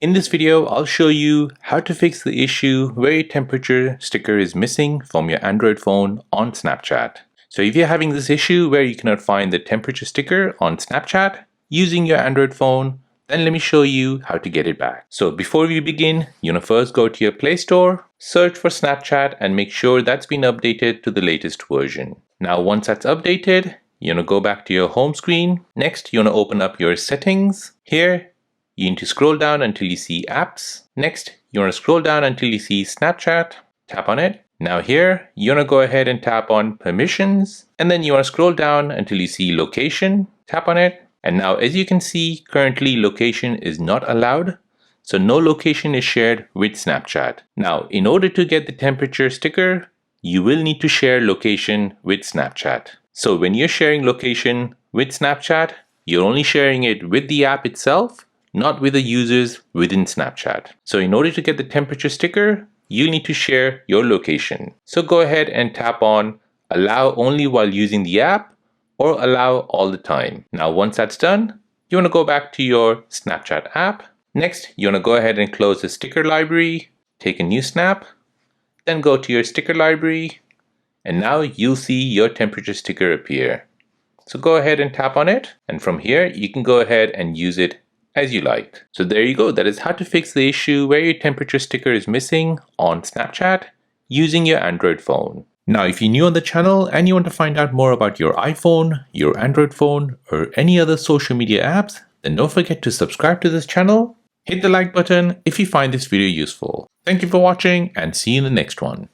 In this video, I'll show you how to fix the issue where your temperature sticker is missing from your Android phone on Snapchat. So if you're having this issue where you cannot find the temperature sticker on Snapchat using your Android phone, then let me show you how to get it back. So before we begin, you want to first go to your Play Store, search for Snapchat and make sure that's been updated to the latest version. Now once that's updated, you want to go back to your home screen. Next, you want to open up your settings. Here, you need to scroll down until you see apps. Next, you want to scroll down until you see Snapchat. Tap on it. Now here, you want to go ahead and tap on permissions. And then you want to scroll down until you see location. Tap on it. And now as you can see, currently location is not allowed. So no location is shared with Snapchat. Now, in order to get the temperature sticker, you will need to share location with Snapchat. So when you're sharing location with Snapchat, you're only sharing it with the app itself, not with the users within Snapchat. So in order to get the temperature sticker, you need to share your location. So go ahead and tap on allow only while using the app or allow all the time. Now once that's done, you want to go back to your Snapchat app. Next, you want to go ahead and close the sticker library, take a new snap, then go to your sticker library, and now you'll see your temperature sticker appear. So go ahead and tap on it, and from here you can go ahead and use it as you like. So there you go. That is how to fix the issue where your temperature sticker is missing on Snapchat using your Android phone. Now, if you're new on the channel and you want to find out more about your iPhone, your Android phone, or any other social media apps, then don't forget to subscribe to this channel. Hit the like button if you find this video useful. Thank you for watching and see you in the next one.